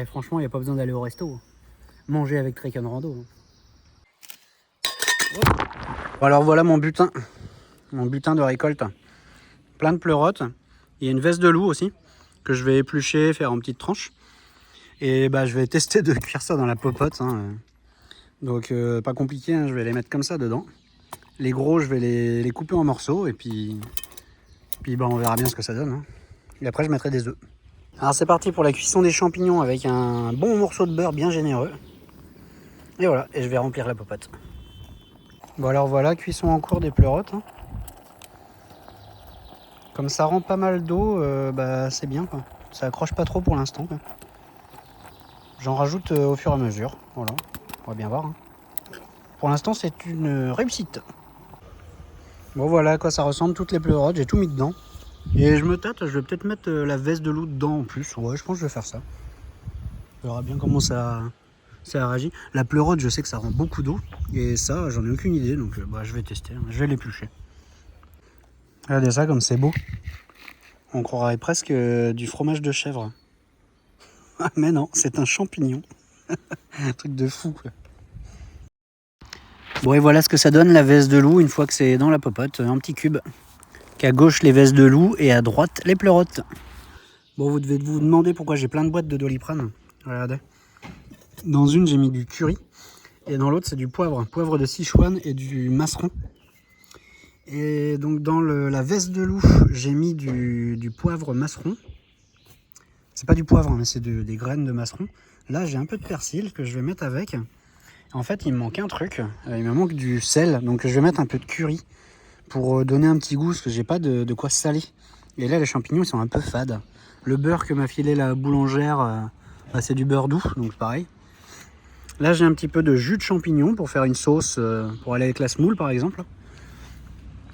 Franchement, il n'y a pas besoin d'aller au resto. Manger avec Trek Rando. Bon, alors voilà mon butin de récolte. Plein de pleurotes. Il y a une veste de loup aussi, que je vais éplucher, faire en petites tranches. Et bah, je vais tester de cuire ça dans la popote. Donc pas compliqué, je vais les mettre comme ça dedans. Les gros, je vais les couper en morceaux et puis bah, on verra bien ce que ça donne. Et après, je mettrai des œufs. Alors c'est parti pour la cuisson des champignons avec un bon morceau de beurre bien généreux. Et voilà, et je vais remplir la popote. Bon alors voilà, cuisson en cours des pleurotes. Comme ça rend pas mal d'eau, bah, c'est bien quoi. Ça accroche pas trop pour l'instant. J'en rajoute au fur et à mesure. Voilà, on va bien voir. Pour l'instant c'est une réussite. Bon voilà à quoi ça ressemble toutes les pleurotes, j'ai tout mis dedans. Et je me tâte, je vais peut-être mettre la veste de loup dedans en plus. Ouais, je pense que je vais faire ça. On verra bien comment ça réagit. La pleurote, je sais que ça rend beaucoup d'eau. Et ça, j'en ai aucune idée. Donc bah, je vais tester. Je vais l'éplucher. Regardez ça comme c'est beau. On croirait presque du fromage de chèvre. Ah mais non, c'est un champignon. Un truc de fou quoi. Bon et voilà ce que ça donne la veste de loup une fois que c'est dans la popote. Un petit cube. Qu'à gauche les vestes de loup et à droite les pleurotes. Bon, vous devez vous demander pourquoi j'ai plein de boîtes de Doliprane. Regardez. Dans une, j'ai mis du curry. Et dans l'autre, c'est du poivre de Sichuan et du masseron. Et donc dans la veste de loup, j'ai mis du poivre masseron. C'est pas du poivre, mais c'est des graines de masseron. Là, j'ai un peu de persil que je vais mettre avec. En fait, il me manque un truc. Il me manque du sel. Donc je vais mettre un peu de curry pour donner un petit goût, parce que j'ai pas de quoi saler. Et là, les champignons, ils sont un peu fades. Le beurre que m'a filé la boulangère, bah, c'est du beurre doux, donc pareil. Là, j'ai un petit peu de jus de champignon pour faire une sauce pour aller avec la semoule, par exemple.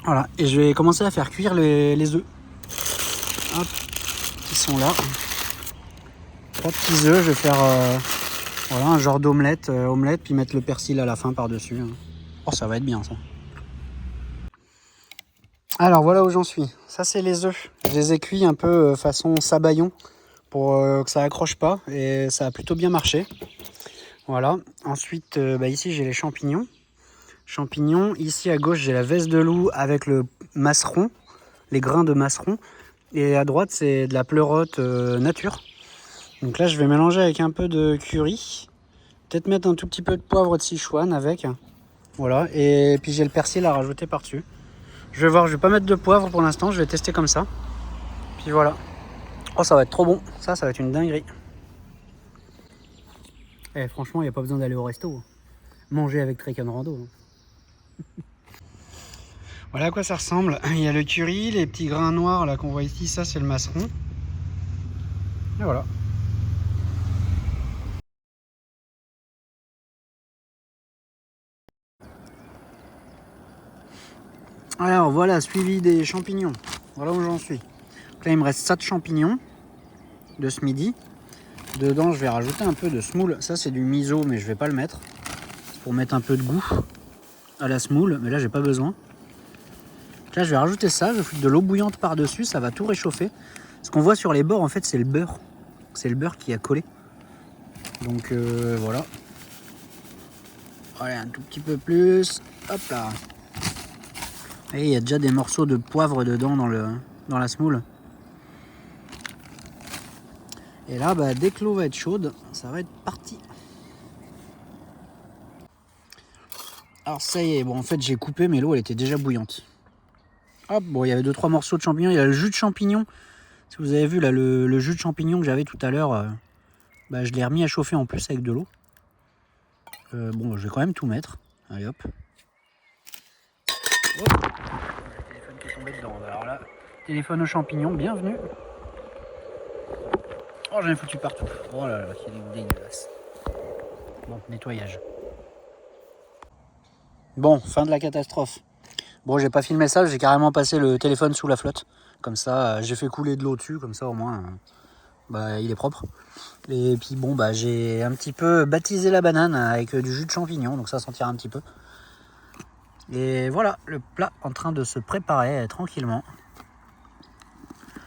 Voilà, et je vais commencer à faire cuire les œufs. Hop, qui sont là. 3 petits œufs, je vais faire voilà, un genre d'omelette, puis mettre le persil à la fin par-dessus. Oh, ça va être bien, ça. Alors, voilà où j'en suis. Ça, c'est les œufs. Je les ai cuits un peu façon sabayon pour que ça accroche pas, et ça a plutôt bien marché. Voilà. Ensuite, bah, ici, j'ai les champignons. Ici à gauche j'ai la veste de loup avec le masseron, les grains de masseron, et à droite c'est de la pleurote nature. Donc là je vais mélanger avec un peu de curry, peut-être mettre un tout petit peu de poivre de Sichuan avec, voilà, et puis j'ai le persil à rajouter par dessus. Je vais voir, je vais pas mettre de poivre pour l'instant, je vais tester comme ça, puis voilà. Oh, ça va être trop bon, ça va être une dinguerie. Franchement, il n'y a pas besoin d'aller au resto. Manger avec Trek Rando. Voilà à quoi ça ressemble. Il y a le curry, les petits grains noirs là qu'on voit ici, ça c'est le masseron. Et voilà. Alors voilà, suivi des champignons. Voilà où j'en suis. Donc là il me reste ça de champignons de ce midi. Dedans je vais rajouter un peu de semoule. Ça c'est du miso mais je vais pas le mettre. C'est pour mettre un peu de goût à la semoule, mais là j'ai pas besoin. Là je vais rajouter ça, je vais foutre de l'eau bouillante par dessus, ça va tout réchauffer. Ce qu'on voit sur les bords en fait c'est le beurre. C'est le beurre qui a collé. Donc voilà. Allez, un tout petit peu plus. Hop là. Et il y a déjà des morceaux de poivre dedans dans la semoule. Et là, bah, dès que l'eau va être chaude, ça va être parti. Alors ça y est, bon en fait j'ai coupé mais l'eau elle était déjà bouillante. Hop, bon il y avait 2-3 morceaux de champignons, il y a le jus de champignon. Si vous avez vu là le jus de champignon que j'avais tout à l'heure, bah, je l'ai remis à chauffer en plus avec de l'eau. Bon je vais quand même tout mettre. Allez hop. Oh, le téléphone qui est tombé dedans. Alors là, téléphone aux champignons, bienvenue. Oh j'en ai foutu partout. Oh là là, c'est dégueulasse. Bon, nettoyage. Bon, fin de la catastrophe. Bon, j'ai pas filmé ça, j'ai carrément passé le téléphone sous la flotte. Comme ça, j'ai fait couler de l'eau dessus, comme ça au moins, bah, il est propre. Et puis bon, bah, j'ai un petit peu baptisé la banane avec du jus de champignon, donc ça sentira un petit peu. Et voilà, le plat en train de se préparer tranquillement.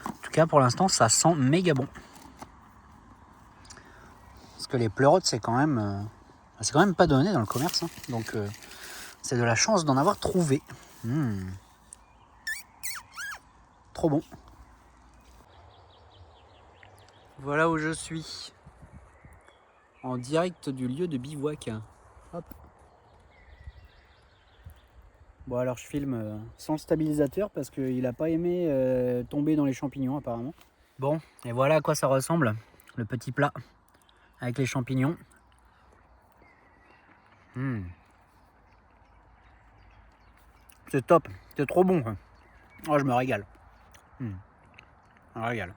En tout cas, pour l'instant, ça sent méga bon. Parce que les pleurotes, c'est quand même pas donné dans le commerce. Hein. Donc, c'est de la chance d'en avoir trouvé. Trop bon. Voilà où je suis. En direct du lieu de bivouac. Hop. Bon alors je filme sans le stabilisateur parce qu'il n'a pas aimé tomber dans les champignons apparemment. Bon, et voilà à quoi ça ressemble, le petit plat avec les champignons. C'est top, c'est trop bon. Oh, je me régale. Je me régale.